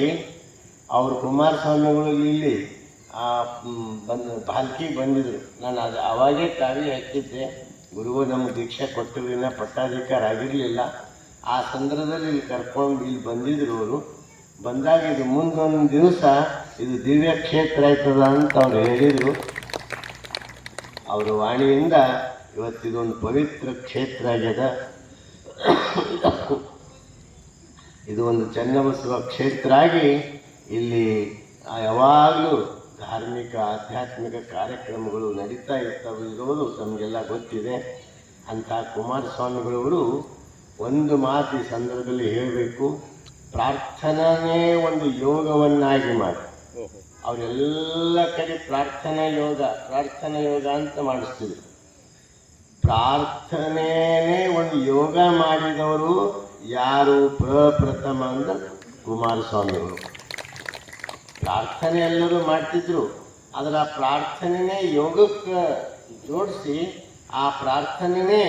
ಅವರು ಕುಮಾರಸ್ವಾಮಿಗಳು ಇಲ್ಲಿ ಬಾಲ್ಕಿಗೆ ಬಂದಿದ್ರು. ನಾನು ಅದು ಅವಾಗೇ ಕಾವಿ ಹಾಕಿದ್ದೆ, ಗುರುಗಳು ನಮ್ಗೆ ದೀಕ್ಷೆ ಕೊಟ್ಟಿರಲಿಲ್ಲ, ಪಟ್ಟಾಧಿಕಾರ ಆಗಿರಲಿಲ್ಲ. ಆ ಸಂದರ್ಭದಲ್ಲಿ ಇಲ್ಲಿ ಕರ್ಕೊಂಡು ಇಲ್ಲಿ ಬಂದಿದ್ರು ಅವರು. ಬಂದಾಗ ಇದು ಮುಂದೊಂದು ದಿವಸ ಇದು ದಿವ್ಯ ಕ್ಷೇತ್ರ ಆಯ್ತದ ಅಂತ ಅವ್ರು ಹೇಳಿದರು. ಅವರ ವಾಣಿಯಿಂದ ಇವತ್ತಿದೊಂದು ಪವಿತ್ರ ಕ್ಷೇತ್ರ ಆಗ್ಯದ. ಇದು ಒಂದು ಚನ್ನಬಸವ ಕ್ಷೇತ್ರ ಆಗಿ ಇಲ್ಲಿ ಯಾವಾಗಲೂ ಧಾರ್ಮಿಕ ಆಧ್ಯಾತ್ಮಿಕ ಕಾರ್ಯಕ್ರಮಗಳು ನಡೀತಾ ಇರ್ತವೆ ಇರೋದು ತಮಗೆಲ್ಲ ಗೊತ್ತಿದೆ. ಅಂಥ ಕುಮಾರಸ್ವಾಮಿಗಳವರು ಒಂದು ಮಾತು ಈ ಸಂದರ್ಭದಲ್ಲಿ ಹೇಳಬೇಕು, ಪ್ರಾರ್ಥನೆ ಒಂದು ಯೋಗವನ್ನಾಗಿ ಮಾಡಿ. ಅವರೆಲ್ಲ ಕಡೆ ಪ್ರಾರ್ಥನಾ ಯೋಗ ಅಂತ ಮಾಡಿಸ್ತಿದ್ರು. ಪ್ರಾರ್ಥನೆಯೇ ಒಂದು ಯೋಗ ಮಾಡಿದವರು ಯಾರು? ಪ್ರಪ್ರಥಮ ಅಂದ್ರೆ ಕುಮಾರಸ್ವಾಮಿಗಳು. ಪ್ರಾರ್ಥನೆ ಎಲ್ಲರೂ ಮಾಡ್ತಿದ್ರು, ಆದರೆ ಆ ಪ್ರಾರ್ಥನೆನೇ ಯೋಗಕ್ಕೆ ಜೋಡಿಸಿ ಆ ಪ್ರಾರ್ಥನೆನೇ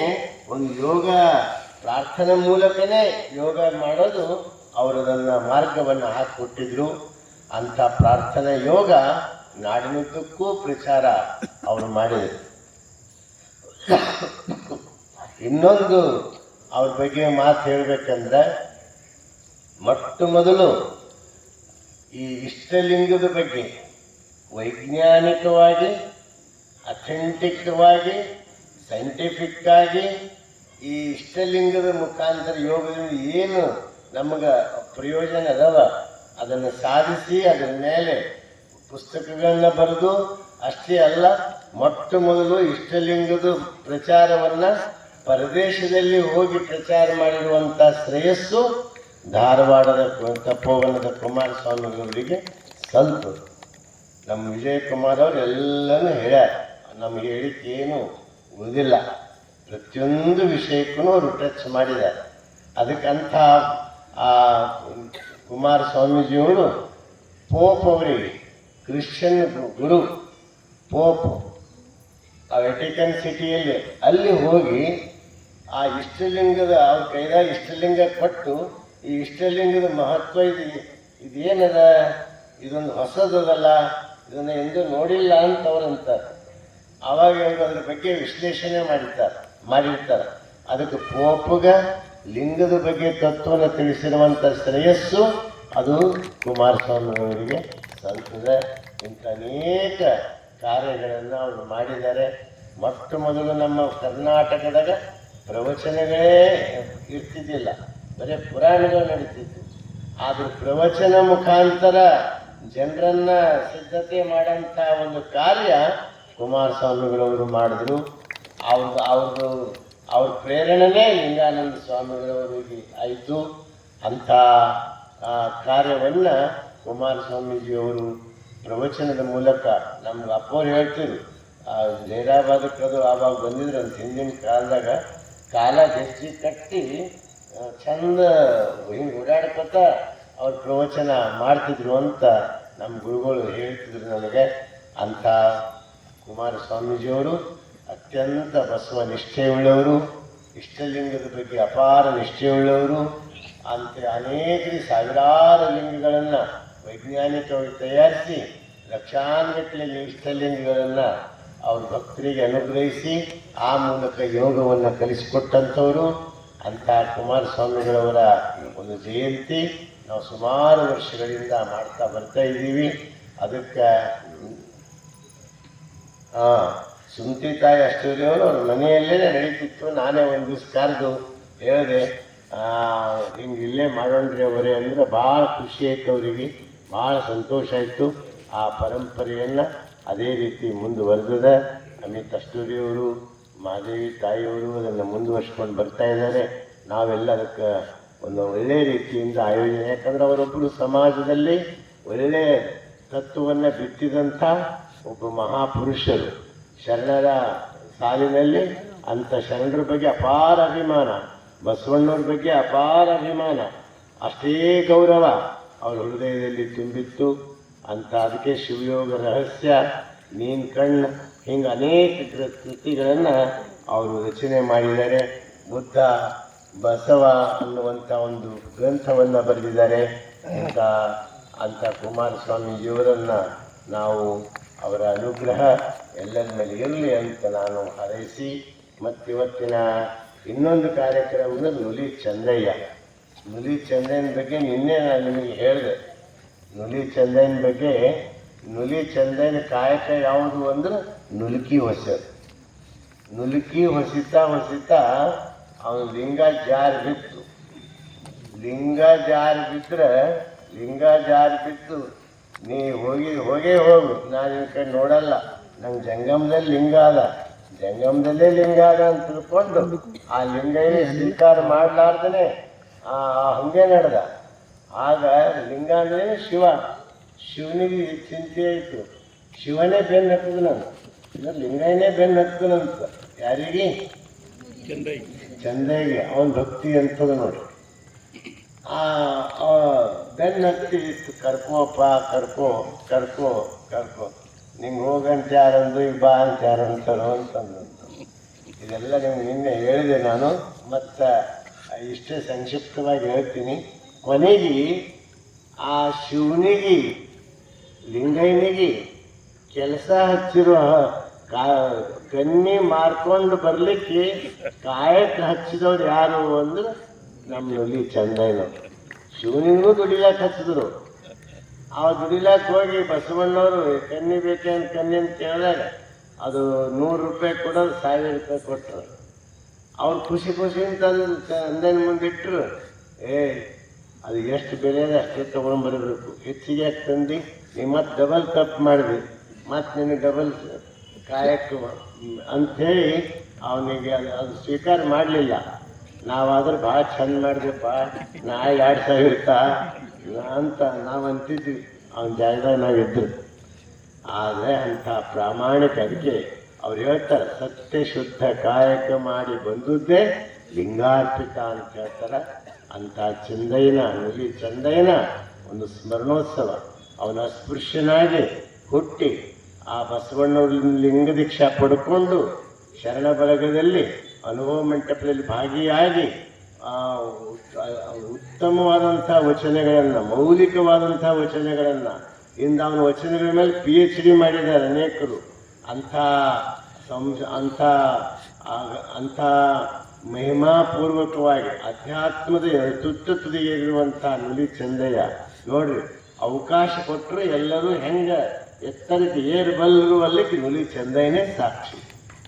ಒಂದು ಯೋಗ, ಪ್ರಾರ್ಥನೆ ಮೂಲಕನೇ ಯೋಗ ಮಾಡೋದು ಅವರದನ್ನು ಮಾರ್ಗವನ್ನು ಹಾಕಿಕೊಟ್ಟಿದ್ರು. ಅಂಥ ಪ್ರಾರ್ಥನಾ ಯೋಗ ನಾಡಿನುದ್ದಕ್ಕೂ ಪ್ರಚಾರ ಅವರು ಮಾಡಿದರು. ಇನ್ನೊಂದು ಅವ್ರ ಬಗ್ಗೆ ಮಾತು ಹೇಳಬೇಕಂದ್ರೆ, ಮೊಟ್ಟ ಮೊದಲು ಈ ಇಷ್ಟಲಿಂಗದ ಬಗ್ಗೆ ವೈಜ್ಞಾನಿಕವಾಗಿ, ಅಥೆಂಟಿಕ್ವಾಗಿ, ಸೈಂಟಿಫಿಕ್ ಆಗಿ ಈ ಇಷ್ಟಲಿಂಗದ ಮುಖಾಂತರ ಯೋಗದಿಂದ ಏನು ನಮಗೆ ಪ್ರಯೋಜನ ಅದಾವ ಅದನ್ನು ಸಾಧಿಸಿ ಅದರ ಮೇಲೆ ಪುಸ್ತಕಗಳನ್ನ ಬರೆದು ಅಷ್ಟೇ ಅಲ್ಲ, ಮೊಟ್ಟ ಮೊದಲು ಇಷ್ಟಲಿಂಗದ ಪ್ರಚಾರವನ್ನು ಪರದೇಶದಲ್ಲಿ ಹೋಗಿ ಪ್ರಚಾರ ಮಾಡಿರುವಂಥ ಶ್ರೇಯಸ್ಸು ಧಾರವಾಡದ ತಪೋವನದ ಕುಮಾರಸ್ವಾಮಿಗಳವರಿಗೆ ಸಲ್ತು. ನಮ್ಮ ವಿಜಯಕುಮಾರ್ ಅವರು ಎಲ್ಲನೂ ಹೇಳ್ಯಾರ, ನಮಗೆ ಹೇಳಿಕ್ಕೆ ಏನು ಉಳಿದಿಲ್ಲ. ಪ್ರತಿಯೊಂದು ವಿಷಯಕ್ಕೂ ಅವರು ಟಚ್ ಮಾಡಿದ್ದಾರೆ. ಅದಕ್ಕಂಥ ಆ ಕುಮಾರಸ್ವಾಮೀಜಿಯವರು ಪೋಪ್ ಅವರಿಗೆ, ಕ್ರಿಶ್ಚಿಯನ್ ಗುರು ಪೋಪ್ ಆ ವೆಟಿಕನ್ ಸಿಟಿಯಲ್ಲಿ ಅಲ್ಲಿ ಹೋಗಿ ಆ ಇಷ್ಟಲಿಂಗದ ಅವ್ರ ಕೈದಾಗ ಇಷ್ಟಲಿಂಗ ಕೊಟ್ಟು, ಈ ಇಷ್ಟಲಿಂಗದ ಮಹತ್ವ ಇದೇನದ, ಇದೊಂದು ಹೊಸದಲ್ಲ, ಇದನ್ನು ಎಂದೂ ನೋಡಿಲ್ಲ ಅಂತ ಅವ್ರಂತಾರೆ. ಆವಾಗ ಅವರು ಅದ್ರ ಬಗ್ಗೆ ವಿಶ್ಲೇಷಣೆ ಮಾಡಿರ್ತಾರೆ. ಅದಕ್ಕೆ ಪೋಪಗ ಲಿಂಗದ ಬಗ್ಗೆ ತತ್ವವನ್ನು ತಿಳಿಸಿರುವಂಥ ಶ್ರೇಯಸ್ಸು ಅದು ಕುಮಾರಸ್ವಾಮಿಯವರಿಗೆ ಸಲ್ತದೆ. ಇಂಥ ಅನೇಕ ಕಾರ್ಯಗಳನ್ನು ಅವರು ಮಾಡಿದ್ದಾರೆ. ಮೊಟ್ಟ ಮೊದಲು ನಮ್ಮ ಕರ್ನಾಟಕದಾಗ ಪ್ರವಚನಗಳೇ ಇರ್ತಿದ್ದಿಲ್ಲ, ಬರೀ ಪುರಾಣಗಳು ನಡೀತಿತ್ತು. ಆದ್ರೆ ಪ್ರವಚನ ಮುಖಾಂತರ ಜನರನ್ನ ಸಿದ್ಧತೆ ಮಾಡೋಂಥ ಒಂದು ಕಾರ್ಯ ಕುಮಾರಸ್ವಾಮಿಗಳವರು ಮಾಡಿದ್ರು. ಅವ್ರ ಪ್ರೇರಣೆನೇ ಲಿಂಗಾನಂದ ಸ್ವಾಮಿಗಳವರಿಗೆ ಆಯಿತು. ಅಂಥ ಕಾರ್ಯವನ್ನು ಕುಮಾರಸ್ವಾಮೀಜಿಯವರು ಪ್ರವಚನದ ಮೂಲಕ ನಮ್ಗೆ ಅಪ್ಪವ್ರು ಹೇಳ್ತಿದ್ರು. ಜೈರಾಬಾದಕ್ಕದು ಆವಾಗ ಬಂದಿದ್ರು ಅಂತ ಹಿಂದಿನ ಕಾಲದಾಗ, ಕಾಲ ಜಸ್ತಿ ಕಟ್ಟಿ ಚಂದ ಹಿಂಗೆ ಓಡಾಡ್ಕೊತ ಅವ್ರ ಪ್ರವಚನ ಮಾಡ್ತಿದ್ರು ಅಂತ ನಮ್ಮ ಗುರುಗಳು ಹೇಳ್ತಿದ್ರು ನನಗೆ. ಅಂಥ ಕುಮಾರಸ್ವಾಮೀಜಿಯವರು ಅತ್ಯಂತ ಬಸವ ನಿಷ್ಠೆಯುಳ್ಳವರು, ಇಷ್ಟಲಿಂಗದ ಬಗ್ಗೆ ಅಪಾರ ನಿಷ್ಠೆಯುಳ್ಳವರು. ಅಂತ ಅನೇಕ ಸಾವಿರಾರು ಲಿಂಗಗಳನ್ನು ವೈಜ್ಞಾನಿಕವಾಗಿ ತಯಾರಿಸಿ ಲಕ್ಷಾನುಗಟ್ಟಲೆ ಇಷ್ಟಲಿಂಗಗಳನ್ನು ಅವ್ರ ಭಕ್ತರಿಗೆ ಅನುಗ್ರಹಿಸಿ ಆ ಮೂಲಕ ಯೋಗವನ್ನು ಕಲಿಸಿಕೊಟ್ಟಂಥವರು. ಅಂಥ ಕುಮಾರಸ್ವಾಮಿಗಳವರ ಒಂದು ಜಯಂತಿ ನಾವು ಸುಮಾರು ವರ್ಷಗಳಿಂದ ಮಾಡ್ತಾ ಬರ್ತಾ ಇದ್ದೀವಿ. ಅದಕ್ಕೆ ಸುಂತಿ ತಾಯಿ ಅಷ್ಟೂರಿಯವರು ಅವ್ರ ಮನೆಯಲ್ಲೇ ನಡೀತಿತ್ತು. ನಾನೇ ಒಂದು ದಿವಸ ಕರೆದು ಹೇಳಿದೆ, ಹಿಂಗೆ ಇಲ್ಲೇ ಮಾಡೋಣ್ರಿ ಅವರೇ ಅಂದರೆ ಭಾಳ ಖುಷಿ ಆಯಿತು ಅವರಿಗೆ, ಭಾಳ ಸಂತೋಷ ಆಯಿತು. ಆ ಪರಂಪರೆಯನ್ನು ಅದೇ ರೀತಿ ಮುಂದುವರೆದಿದೆ. ಅಮಿತ್ ಅಷ್ಟೂರಿಯವರು, ಮಹಾದೇವಿ ತಾಯಿಯವರು ಅದನ್ನು ಮುಂದುವರ್ಸ್ಕೊಂಡು ಬರ್ತಾ ಇದ್ದಾರೆ. ನಾವೆಲ್ಲ ಅದಕ್ಕೆ ಒಂದು ಒಳ್ಳೆಯ ರೀತಿಯಿಂದ ಆಯೋಜನೆ, ಯಾಕಂದರೆ ಅವರೊಬ್ಬರು ಸಮಾಜದಲ್ಲಿ ಒಳ್ಳೆಯ ತತ್ವವನ್ನು ಬಿತ್ತಿದಂಥ ಒಬ್ಬ ಮಹಾಪುರುಷರು. ಶರಣರ ಸಾಲಿನಲ್ಲಿ ಅಂಥ ಶರಣರ ಬಗ್ಗೆ ಅಪಾರ ಅಭಿಮಾನ. ಬಸವಣ್ಣವ್ರ ಬಗ್ಗೆ ಅಪಾರ ಅಭಿಮಾನ, ಅಷ್ಟೇ ಗೌರವ ಅವ್ರ ಹೃದಯದಲ್ಲಿ ತುಂಬಿತ್ತು ಅಂತ. ಅದಕ್ಕೆ ಶಿವಯೋಗ ರಹಸ್ಯ, ನೀನ್ ಕಣ್ಣು, ಹಿಂಗೆ ಅನೇಕ ಕೃತಿಗಳನ್ನು ಅವರು ರಚನೆ ಮಾಡಿದ್ದಾರೆ. ಬುದ್ಧ ಬಸವ ಅನ್ನುವಂಥ ಒಂದು ಗ್ರಂಥವನ್ನು ಬರೆದಿದ್ದಾರೆ. ಅಂತ ಕುಮಾರಸ್ವಾಮೀಜಿಯವರನ್ನು ನಾವು ಅವರ ಅನುಗ್ರಹ ಎಲ್ಲರ ಮೇಲೆ ಇರಲಿ ಅಂತ ನಾನು ಹಾರೈಸಿ, ಮತ್ತಿವತ್ತಿನ ಇನ್ನೊಂದು ಕಾರ್ಯಕ್ರಮದ ನುಲಿ ಚಂದಯ್ಯ. ನುಲಿ ಚಂದಯ್ಯನ ಬಗ್ಗೆ ನಿನ್ನೆ ನಾನು ನಿಮಗೆ ಹೇಳಿದೆ. ನುಲಿ ಚಂದಯ್ಯನ ಬಗ್ಗೆ, ನುಲಿ ಚಂದಯ್ಯನ ಕಾಯಕ ಯಾವುದು ಅಂದ್ರೆ ನುಲ್ಕಿ ಹೊಸದು. ನುಲ್ಕಿ ಹೊಸಿತಾ ಅವನು ಲಿಂಗ ಜಾರಿ ಬಿತ್ತು. ಲಿಂಗ ಜಾರಿ ಬಿದ್ದು ನೀ ಹೋಗೇ ಹೋಗು, ನಾನು ನಿನ್ನ ಕಡೆ ನೋಡಲ್ಲ, ನಂಗೆ ಜಂಗಮದಲ್ಲಿ ಲಿಂಗ ಅದ, ಜಂಗಮದಲ್ಲೇ ಲಿಂಗ ಅದ ಅಂತ ತಿಳ್ಕೊಂಡು ಆ ಲಿಂಗ ಸ್ವೀಕಾರ ಮಾಡಲಾರ್ದೇ ಹಂಗೆ ನಡೆದ. ಆಗ ಲಿಂಗ ಅಂದರೆ ಶಿವನಿಗೆ ಚಿಂತೆ ಆಯಿತು. ಶಿವನೇ ಬೆನ್ನು ಹತ್ತದ ನಾನು, ಲಿಂಗನೇ ಬೆನ್ನು ಹತ್ತದಂತ. ಯಾರಿಗೆ? ಚಂದಯ್ಯಗೆ. ಅವನ ಭಕ್ತಿ ಅಂತದ ನೋಡಿ. ಬೆನ್ನು ಹತ್ತಿ ಕರ್ಕೋಪ್ಪ, ಕರ್ಕೋ ನಿಂಗೆ ಹೋಗಂತ ಯಾರಂದು, ಈಗ ಬಾ ಅಂತ ಯಾರು ಅಂತಾರೋ ಅಂತಂದು. ಇದೆಲ್ಲ ನಿಮ್ಗೆ ನಿನ್ನೆ ಹೇಳಿದೆ ನಾನು, ಮತ್ತು ಇಷ್ಟೇ ಸಂಕ್ಷಿಪ್ತವಾಗಿ ಹೇಳ್ತೀನಿ. ಕೊನೆಗೆ ಆ ಶಿವನಿಗೆ, ಲಿಂಗಯ್ಯನಿಗೆ ಕೆಲಸ ಹಚ್ಚಿರೋ ಕನ್ನಿ ಮಾರ್ಕೊಂಡು ಬರಲಿಕ್ಕೆ ಕಾಯಕ ಹಚ್ಚಿದವ್ರು ಯಾರು ಅಂದ್ರೆ ನಮ್ಮ ನುಲಿ ಚಂದಯ್ಯನವ್ರು. ಶಿವನಿಗೂ ದುಡಿಲಾಕೆ ಹಚ್ಚಿದ್ರು. ಆ ದುಡಿಲಾಕೆ ಹೋಗಿ ಬಸವಣ್ಣವರು ಕನ್ನಿ ಬೇಕೇನು ಕನ್ನಿ ಅಂತ ಕೇಳಿದಾಗ ಅದು 100 ರೂಪಾಯಿ ಕೊಡೋದು 1000 ರೂಪಾಯಿ ಕೊಟ್ಟರು. ಅವ್ರು ಖುಷಿಯಿಂದ ಚಂದನ ಮುಂದಿಟ್ಟರು. ಅದು ಎಷ್ಟು ಬೆಲೆ ಇದೆ ಅಷ್ಟೇ ತೊಗೊಂಡ್ಬರಬೇಕು, ಹೆಚ್ಚಿಗೆ ಯಾಕೆ ತಂದು ನೀವು ಮತ್ತೆ ಡಬಲ್ ತಪ್ಪು ಮಾಡಿದ್ವಿ, ಮತ್ತು ನಿನಗೆ ಡಬಲ್ ಕಾಯಕ ಅಂಥೇಳಿ ಅವನಿಗೆ ಅದು ಸ್ವೀಕಾರ ಮಾಡಲಿಲ್ಲ. ನಾವಾದ್ರೆ ಭಾಳ ಚಂದ ಮಾಡಿದೆಪ್ಪ, ನಾಳೆ 2000 ಇರ್ತಾ ಅಂತ ನಾವು ಅಂತಿದ್ವಿ. ಅವನ ಜಾಗದಾಗ ನಾವಿದ್ರು. ಆದರೆ ಅಂಥ ಪ್ರಾಮಾಣಿಕ, ಅದಕ್ಕೆ ಅವ್ರು ಹೇಳ್ತಾರೆ, ಸತ್ಯ ಶುದ್ಧ ಕಾಯಕ ಮಾಡಿ ಬಂದದ್ದೇ ಲಿಂಗಾರ್ಪಿತ ಅಂತ ಹೇಳ್ತಾರೆ. ಅಂಥ ಚಂದಯ್ಯನ, ನುಲಿ ಚಂದಯ್ಯನ ಒಂದು ಸ್ಮರಣೋತ್ಸವ. ಅವನ ಅಸ್ಪೃಶ್ಯನಾಗಿ ಹುಟ್ಟಿ ಆ ಬಸವಣ್ಣವ್ರ ಲಿಂಗ ದೀಕ್ಷಾ ಪಡ್ಕೊಂಡು ಶರಣ ಬಳಗದಲ್ಲಿ ಅನುಭವ ಮಂಟಪದಲ್ಲಿ ಭಾಗಿಯಾಗಿ ಉತ್ತಮವಾದಂಥ ವಚನಗಳನ್ನು, ಮೌಲಿಕವಾದಂಥ ವಚನಗಳನ್ನು, ಇಂದ ಅವನ ವಚನಗಳ ಮೇಲೆ PhD ಮಾಡಿದ್ದಾರೆ ಅನೇಕರು. ಅಂಥ ಮಹಿಮಾಪೂರ್ವಕವಾಗಿ ಅಧ್ಯಾತ್ಮದ ತುತ್ತುದಿಗಿರುವಂಥ ನುಲಿ ಚಂದಯ್ಯ ನೋಡ್ರಿ, ಅವಕಾಶ ಕೊಟ್ಟರು ಎಲ್ಲರೂ ಹೆಂಗೆ ಎತ್ತರಕ್ಕೆ ಏರಬಲ್ಲರು ಅಲ್ಲಿಗೆ ನುಲಿ ಚಂದಯ್ಯನೇ ಸಾಕ್ಷಿ.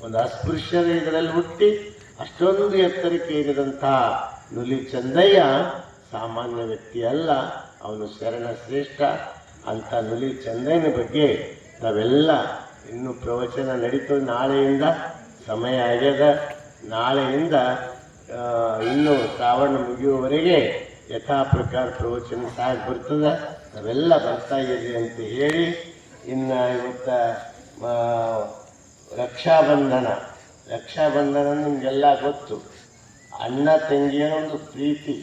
ಒಂದು ಅಸ್ಪೃಶ್ಯದ ಇದರಲ್ಲಿ ಹುಟ್ಟಿ ಅಷ್ಟೊಂದು ಎತ್ತರಕ್ಕೆ ಏರಿದಂಥ ನುಲಿ ಚಂದಯ್ಯ ಸಾಮಾನ್ಯ ವ್ಯಕ್ತಿ ಅಲ್ಲ, ಅವನು ಶರಣ ಶ್ರೇಷ್ಠ. ಅಂಥ ನುಲಿ ಚಂದಯ್ಯನ ಬಗ್ಗೆ ನಾವೆಲ್ಲ ಇನ್ನೂ ಪ್ರವಚನ ನಡೀತದೆ. ನಾಳೆಯಿಂದ ಸಮಯ ಆಗ್ಯದ. ನಾಳೆಯಿಂದ ಇನ್ನೂ ಶ್ರಾವಣ ಮುಗಿಯುವವರೆಗೆ ಯಥಾ ಪ್ರಕಾರ ಪ್ರವಚನ ಸಾಗಿ ಬರ್ತದೆ. ನಾವೆಲ್ಲ ಬರ್ತಾ ಇರಿ ಅಂತ ಹೇಳಿ, ಇನ್ನು ಇವತ್ತು ರಕ್ಷಾಬಂಧನ ನಿಮಗೆಲ್ಲ ಗೊತ್ತು. ಅಣ್ಣ ತಂಗಿಯ ಒಂದು ಪ್ರೀತಿ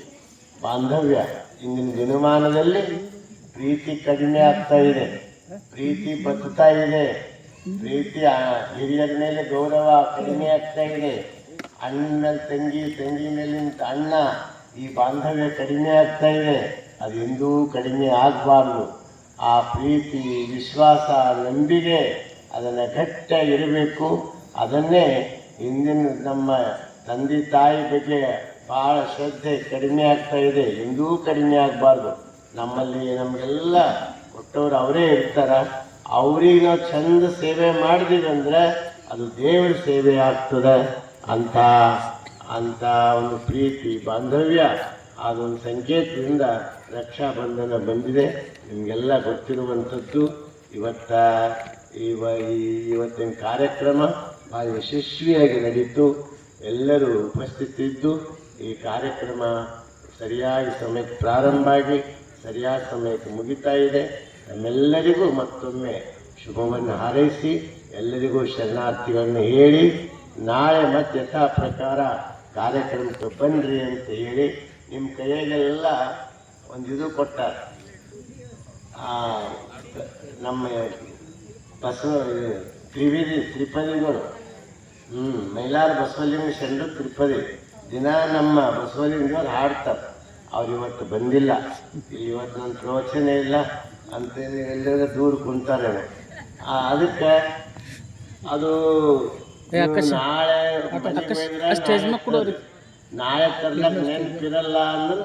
ಬಾಂಧವ್ಯ ಇಂದಿನ ದಿನಮಾನದಲ್ಲಿ ಪ್ರೀತಿ ಕಡಿಮೆ ಆಗ್ತಾ ಇದೆ, ಪ್ರೀತಿ ಬದುಕ್ತಾ ಇದೆ, ಪ್ರೀತಿ ಹಿರಿಯರ ಮೇಲೆ ಗೌರವ ಕಡಿಮೆ ಆಗ್ತಾ ಇದೆ. ಅಣ್ಣ ತಂಗಿ ಮೇಲಿಂದ ಅಣ್ಣ ಈ ಬಾಂಧವ್ಯ ಕಡಿಮೆ ಆಗ್ತಾ ಇದೆ. ಅದು ಎಂದೂ ಕಡಿಮೆ ಆಗಬಾರ್ದು. ಆ ಪ್ರೀತಿ, ವಿಶ್ವಾಸ, ನಂಬಿಕೆ ಅದನ್ನು ಗಟ್ಟಿಯಾಗಿರಬೇಕು. ಅದನ್ನೇ ಇಂದಿನ ನಮ್ಮ ತಂದೆ ತಾಯಿ ಬಗ್ಗೆ ಭಾಳ ಶ್ರದ್ಧೆ ಕಡಿಮೆ ಆಗ್ತಾ ಇದೆ, ಎಂದೂ ಕಡಿಮೆ ಆಗಬಾರ್ದು. ನಮಗೆಲ್ಲ ಕೊಟ್ಟವರು ಅವರೇ ಇರ್ತಾರೆ. ಅವ್ರಿಗೆ ನಾವು ಚಂದ ಸೇವೆ ಮಾಡಿದೀವಿ ಅಂದರೆ ಅದು ದೇವರ ಸೇವೆ ಆಗ್ತದೆ. ಅಂಥ ಒಂದು ಪ್ರೀತಿ ಬಾಂಧವ್ಯ ಅದೊಂದು ಸಂಕೇತದಿಂದ ರಕ್ಷಾಬಂಧನ ಬಂದಿದೆ. ನಿಮಗೆಲ್ಲ ಗೊತ್ತಿರುವಂಥದ್ದು. ಇವತ್ತಿನ ಕಾರ್ಯಕ್ರಮ ಭಾಳ ಯಶಸ್ವಿಯಾಗಿ ನಡೀತು. ಎಲ್ಲರೂ ಉಪಸ್ಥಿತಿದ್ದು ಈ ಕಾರ್ಯಕ್ರಮ ಸರಿಯಾಗಿ ಸಮಯಕ್ಕೆ ಪ್ರಾರಂಭ ಆಗಿ ಸರಿಯಾದ ಸಮಯಕ್ಕೆ ಮುಗಿತಾ ಇದೆ. ನಮ್ಮೆಲ್ಲರಿಗೂ ಮತ್ತೊಮ್ಮೆ ಶುಭವನ್ನು ಹಾರೈಸಿ ಎಲ್ಲರಿಗೂ ಶರಣಾರ್ಥಿಗಳನ್ನು ಹೇಳಿ, ನಾಳೆ ಮತ್ತೆ ಯಥಾ ಪ್ರಕಾರ ಕಾರ್ಯಕ್ರಮಕ್ಕೆ ಬನ್ನಿರಿ ಅಂತ ಹೇಳಿ ನಿಮ್ಮ ಕೈಯಾಗೆಲ್ಲ ಒಂದು ಇದು ಕೊಟ್ಟಾರ. ನಮ್ಮ ಬಸವ ತ್ರಿಪದಿಗಳು ಮೈಲಾರ ಬಸವಲಿಂಗ ಶರಣರು ತ್ರಿಪದಿ ದಿನ ನಮ್ಮ ಬಸವಲಿಂಗರು ಹಾಡ್ತಾರೆ. ಅವ್ರು ಇವತ್ತು ಬಂದಿಲ್ಲ, ಇವತ್ತು ನನ್ನ ಪ್ರವಚನ ಇಲ್ಲ ಅಂತ ಎಲ್ಲರೂ ದೂರ ಕುಂತಾರೆ. ಅದಕ್ಕೆ ಅದು ನಾಳೆ ನಾಳೆ ತರ್ಲಕ್ಕ ನೆನಪಿರಲ್ಲ ಅಂದ್ರೆ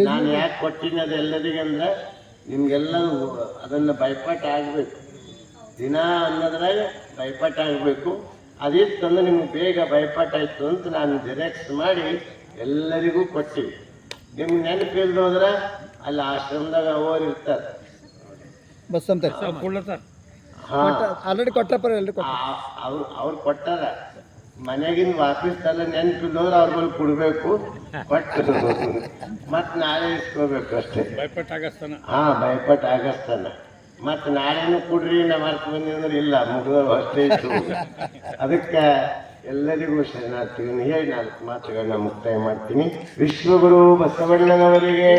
ನಾನು ಯಾಕೆ ಕೊಟ್ಟಿನಿ ಅದು ಎಲ್ಲರಿಗಂದ್ರೆ ನಿಮಗೆಲ್ಲ ಅದನ್ನು ಬೈಪಾಟ್ ಆಗಬೇಕು. ದಿನ ಅನ್ನೋದ್ರಾಗ ಬೈಪಾಟ್ ಆಗಬೇಕು. ಅದಿತ್ತಂದ್ರೆ ನಿಮ್ಗೆ ಬೇಗ ಬೈಪಾಟ್ ಆಯಿತು ಅಂತ ನಾನು ಜೆರಾಕ್ಸ್ ಮಾಡಿ ಎಲ್ಲರಿಗೂ ಕೊಟ್ಟಿವಿ. ನಿಮ್ಗೆ ನೆನಪಿಲ್ದು ಹೋದ್ರೆ ಅಲ್ಲಿ ಆಶ್ರಮದಾಗ ಅವರು ಇರ್ತಾರೆ. ಬಸ್ ಅಂತ ಹಾಂ ಆಲ್ರೆಡಿ ಕೊಟ್ಟಪ್ಪ ಎಲ್ರು ಅವ್ರು ಕೊಟ್ಟಾರ. ಮನೆಗಿನ ವಾಪಸ್ ಎಲ್ಲ ನೆನಪಿಲ್ಲೋದ್ರೆ ಅವ್ರ ಮೇಲೆ ಕೊಡಬೇಕು, ಕೊಟ್ಟು ಮತ್ತು ನಾಳೆ ಇಸ್ಕೋಬೇಕು ಅಷ್ಟೇ. ಹಾಂ ಬೈಪಾಟ್ ಆಗಸ್ತಾನ. ಮತ್ತು ನಾಳೆನೂ ಕೊಡ್ರಿ ನಾವು ಅರ್ಥ ಬಂದಿದ್ರೆ ಇಲ್ಲ ಮುಗಿದವು ಅಷ್ಟೇ ಇತ್ತು. ಅದಕ್ಕೆ ಎಲ್ಲರಿಗೂ ಶರಣಾರ್ಥಿಗಳನ್ನು ಹೇಳಿ 4 ಮಾತುಗಳನ್ನ ಮುಕ್ತಾಯ ಮಾಡ್ತೀನಿ. ವಿಶ್ವಗುರು ಬಸವಣ್ಣನವರಿಗೆ